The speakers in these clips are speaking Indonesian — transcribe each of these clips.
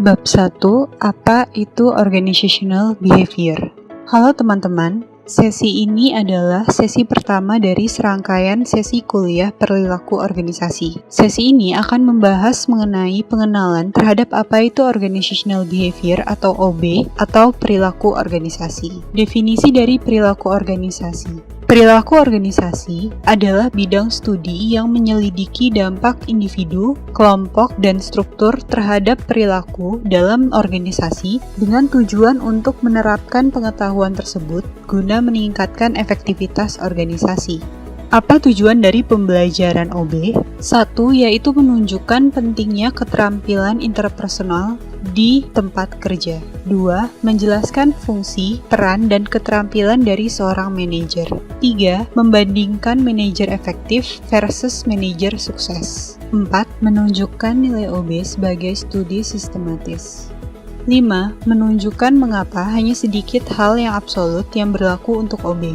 Bab 1. Apa itu Organizational Behavior? Halo teman-teman, sesi ini adalah sesi pertama dari serangkaian sesi kuliah perilaku organisasi. Sesi ini akan membahas mengenai pengenalan terhadap apa itu Organizational Behavior atau OB atau perilaku organisasi. Definisi dari perilaku organisasi. Perilaku organisasi adalah bidang studi yang menyelidiki dampak individu, kelompok, dan struktur terhadap perilaku dalam organisasi dengan tujuan untuk menerapkan pengetahuan tersebut guna meningkatkan efektivitas organisasi. Apa tujuan dari pembelajaran OB? 1. Yaitu menunjukkan pentingnya keterampilan interpersonal di tempat kerja. 2. Menjelaskan fungsi, peran, dan keterampilan dari seorang manajer. 3. Membandingkan manajer efektif versus manajer sukses. 4. Menunjukkan nilai OB sebagai studi sistematis. 5. Menunjukkan mengapa hanya sedikit hal yang absolut yang berlaku untuk OB.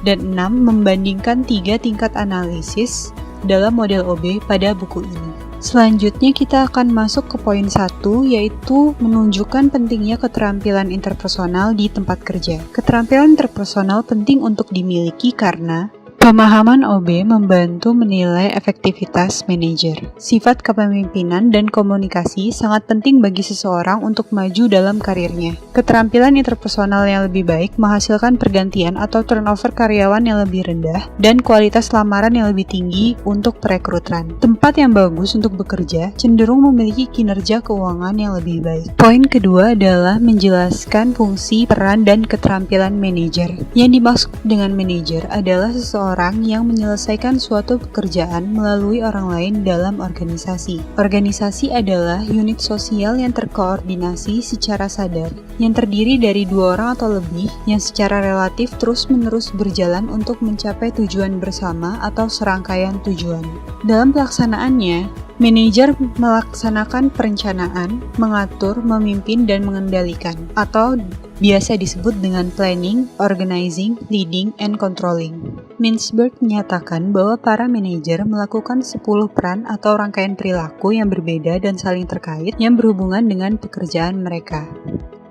Dan 6. Membandingkan 3 tingkat analisis dalam model OB pada buku ini. Selanjutnya kita akan masuk ke poin 1, yaitu menunjukkan pentingnya keterampilan interpersonal di tempat kerja. Keterampilan interpersonal penting untuk dimiliki karena pemahaman OB membantu menilai efektivitas manajer. Sifat kepemimpinan dan komunikasi sangat penting bagi seseorang untuk maju dalam karirnya. Keterampilan interpersonal yang lebih baik menghasilkan pergantian atau turnover karyawan yang lebih rendah dan kualitas lamaran yang lebih tinggi untuk perekrutan. Tempat yang bagus untuk bekerja cenderung memiliki kinerja keuangan yang lebih baik. Poin kedua adalah menjelaskan fungsi, peran, dan keterampilan manajer. Yang dimaksud dengan manajer adalah seseorang yang menyelesaikan suatu pekerjaan melalui orang lain dalam organisasi. Organisasi adalah unit sosial yang terkoordinasi secara sadar, yang terdiri dari 2 orang atau lebih, yang secara relatif terus-menerus berjalan untuk mencapai tujuan bersama atau serangkaian tujuan. Dalam pelaksanaannya, manajer melaksanakan perencanaan, mengatur, memimpin, dan mengendalikan, atau biasa disebut dengan planning, organizing, leading, and controlling. Mintzberg menyatakan bahwa para manajer melakukan 10 peran atau rangkaian perilaku yang berbeda dan saling terkait yang berhubungan dengan pekerjaan mereka.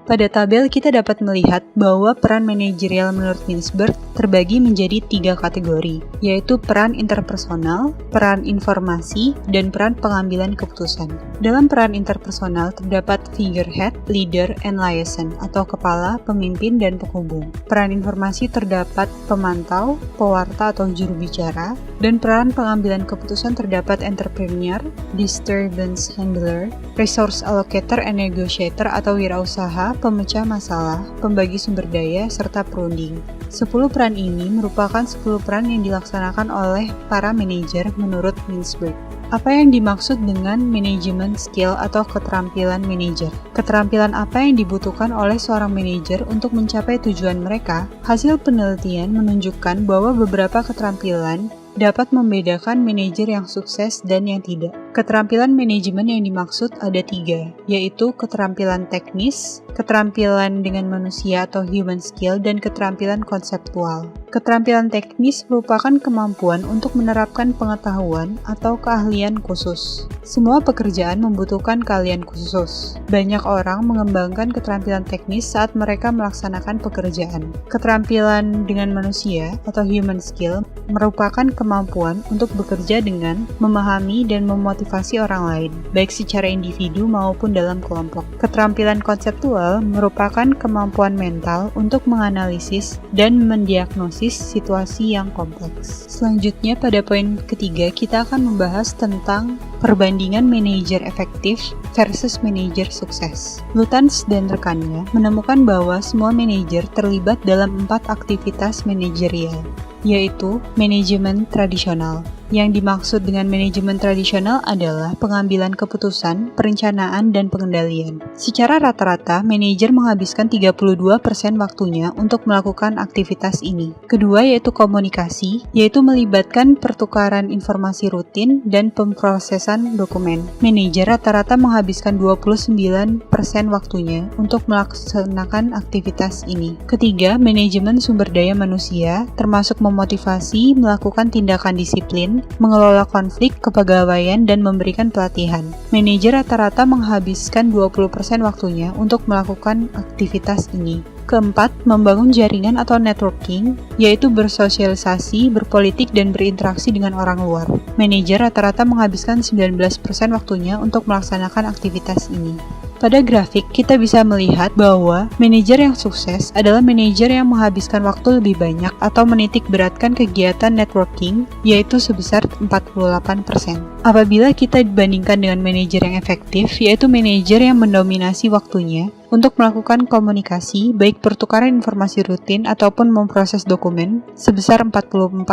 Pada tabel kita dapat melihat bahwa peran manajerial menurut Mintzberg terbagi menjadi 3 kategori, yaitu peran interpersonal, peran informasi, dan peran pengambilan keputusan. Dalam peran interpersonal terdapat figurehead, leader, and liaison atau kepala, pemimpin, dan penghubung. Peran informasi terdapat pemantau, pewarta atau juru bicara, dan peran pengambilan keputusan terdapat entrepreneur, disturbance handler, resource allocator and negotiator atau wirausaha, pemecah masalah, pembagi sumber daya, serta perunding. 10 peran ini merupakan 10 peran yang dilaksanakan oleh para manajer menurut Mintzberg. Apa yang dimaksud dengan manajemen skill atau keterampilan manajer? Keterampilan apa yang dibutuhkan oleh seorang manajer untuk mencapai tujuan mereka? Hasil penelitian menunjukkan bahwa beberapa keterampilan dapat membedakan manajer yang sukses dan yang tidak. Keterampilan manajemen yang dimaksud ada 3, yaitu keterampilan teknis, keterampilan dengan manusia atau human skill, dan keterampilan konseptual. Keterampilan teknis merupakan kemampuan untuk menerapkan pengetahuan atau keahlian khusus. Semua pekerjaan membutuhkan keahlian khusus. Banyak orang mengembangkan keterampilan teknis saat mereka melaksanakan pekerjaan. Keterampilan dengan manusia atau human skill merupakan kemampuan untuk bekerja dengan memahami dan memotivasi orang lain, baik secara individu maupun dalam kelompok. Keterampilan konseptual merupakan kemampuan mental untuk menganalisis dan mendiagnosis situasi yang kompleks. Selanjutnya, pada poin ketiga, kita akan membahas tentang perbandingan manajer efektif versus manajer sukses. Lutyens dan rekannya menemukan bahwa semua manajer terlibat dalam 4 aktivitas manajerial, yaitu manajemen tradisional. Yang dimaksud dengan manajemen tradisional adalah pengambilan keputusan, perencanaan, dan pengendalian. Secara rata-rata, manajer menghabiskan 32% waktunya untuk melakukan aktivitas ini. Kedua yaitu komunikasi, yaitu melibatkan pertukaran informasi rutin dan pemrosesan pemrosesan dokumen. Manajer rata-rata menghabiskan 29% waktunya untuk melaksanakan aktivitas ini. Ketiga, manajemen sumber daya manusia, termasuk memotivasi, melakukan tindakan disiplin, mengelola konflik, kepegawaian, dan memberikan pelatihan. Manajer rata-rata menghabiskan 20% waktunya untuk melakukan aktivitas ini. Keempat, membangun jaringan atau networking, yaitu bersosialisasi, berpolitik, dan berinteraksi dengan orang luar. Manajer rata-rata menghabiskan 19% waktunya untuk melaksanakan aktivitas ini. Pada grafik, kita bisa melihat bahwa manajer yang sukses adalah manajer yang menghabiskan waktu lebih banyak atau menitik beratkan kegiatan networking, yaitu sebesar 48%. Apabila kita dibandingkan dengan manajer yang efektif, yaitu manajer yang mendominasi waktunya untuk melakukan komunikasi, baik pertukaran informasi rutin ataupun memproses dokumen, sebesar 44%.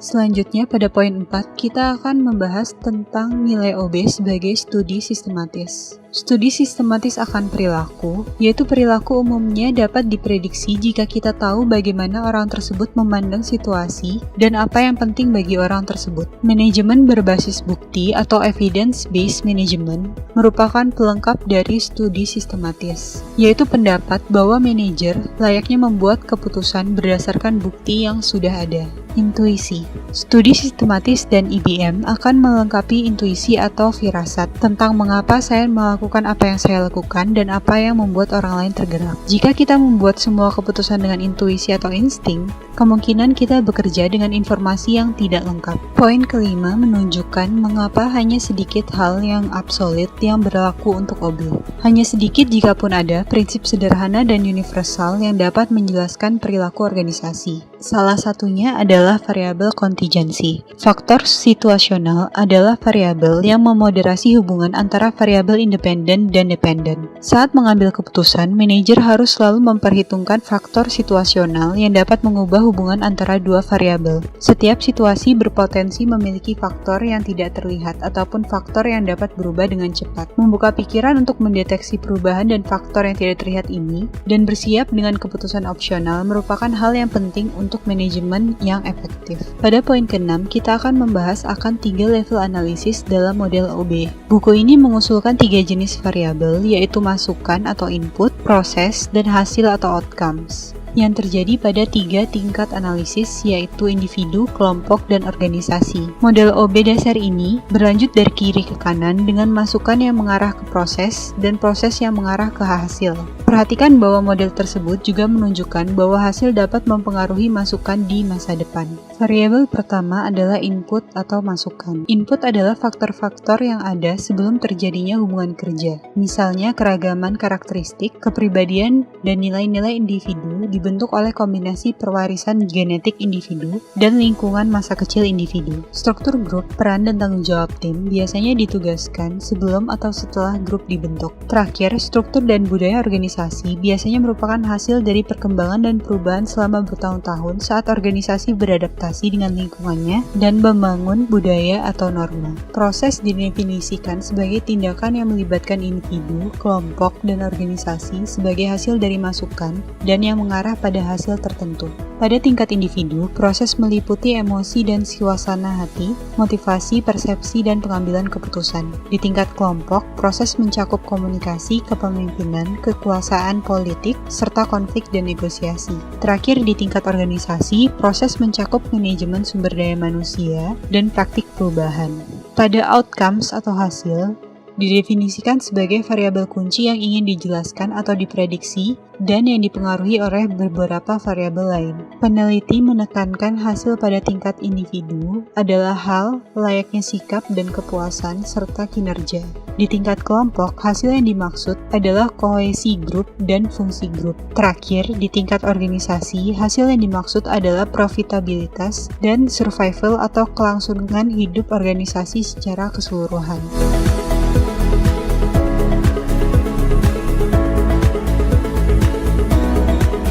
Selanjutnya, pada poin 4, kita akan membahas tentang nilai OB sebagai studi sistematis. Studi sistematis akan perilaku, yaitu perilaku umumnya dapat diprediksi jika kita tahu bagaimana orang tersebut memandang situasi dan apa yang penting bagi orang tersebut. Manajemen berbasis bukti atau evidence-based management merupakan pelengkap dari studi sistematis, yaitu pendapat bahwa manajer layaknya membuat keputusan berdasarkan bukti yang sudah ada. Intuisi. Studi sistematis dan IBM akan melengkapi intuisi atau firasat tentang mengapa saya melakukan apa yang saya lakukan dan apa yang membuat orang lain tergerak. Jika kita membuat semua keputusan dengan intuisi atau insting, kemungkinan kita bekerja dengan informasi yang tidak lengkap. Poin kelima menunjukkan mengapa hanya sedikit hal yang absolut yang berlaku untuk OB. Hanya sedikit jikapun ada prinsip sederhana dan universal yang dapat menjelaskan perilaku organisasi. Salah satunya adalah variabel kontingensi. Faktor situasional adalah variabel yang memoderasi hubungan antara variabel independen dan dependen. Saat mengambil keputusan, manajer harus selalu memperhitungkan faktor situasional yang dapat mengubah hubungan antara dua variabel. Setiap situasi berpotensi memiliki faktor yang tidak terlihat ataupun faktor yang dapat berubah dengan cepat. Membuka pikiran untuk mendeteksi perubahan dan faktor yang tidak terlihat ini dan bersiap dengan keputusan opsional merupakan hal yang penting untuk manajemen yang efektif. Pada poin ke-6, kita akan membahas akan 3 level analisis dalam model OB. Buku ini mengusulkan 3 jenis variabel, yaitu masukan atau input, proses, dan hasil atau outcomes, yang terjadi pada 3 tingkat analisis, yaitu individu, kelompok, dan organisasi. Model OB dasar ini berlanjut dari kiri ke kanan dengan masukan yang mengarah ke proses dan proses yang mengarah ke hasil. Perhatikan bahwa model tersebut juga menunjukkan bahwa hasil dapat mempengaruhi masukan di masa depan. Variabel pertama adalah input atau masukan. Input adalah faktor-faktor yang ada sebelum terjadinya hubungan kerja. Misalnya keragaman karakteristik, kepribadian, dan nilai-nilai individu dibentuk oleh kombinasi perwarisan genetik individu dan lingkungan masa kecil individu. Struktur grup, peran, dan tanggung jawab tim biasanya ditugaskan sebelum atau setelah grup dibentuk. Terakhir, struktur dan budaya organisasi biasanya merupakan hasil dari perkembangan dan perubahan selama bertahun-tahun saat organisasi beradaptasi dengan lingkungannya dan membangun budaya atau norma. Proses didefinisikan sebagai tindakan yang melibatkan individu, kelompok, dan organisasi sebagai hasil dari masukan dan yang mengarah pada hasil tertentu. Pada tingkat individu, proses meliputi emosi dan suasana hati, motivasi, persepsi, dan pengambilan keputusan. Di tingkat kelompok, proses mencakup komunikasi, kepemimpinan, kekuasaan politik, serta konflik dan negosiasi. Terakhir, di tingkat organisasi, proses mencakup manajemen sumber daya manusia dan praktik perubahan. Pada outcomes atau hasil, didefinisikan sebagai variabel kunci yang ingin dijelaskan atau diprediksi dan yang dipengaruhi oleh beberapa variabel lain. Peneliti menekankan hasil pada tingkat individu adalah hal layaknya sikap dan kepuasan serta kinerja. Di tingkat kelompok, hasil yang dimaksud adalah kohesi grup dan fungsi grup. Terakhir, di tingkat organisasi, hasil yang dimaksud adalah profitabilitas dan survival atau kelangsungan hidup organisasi secara keseluruhan.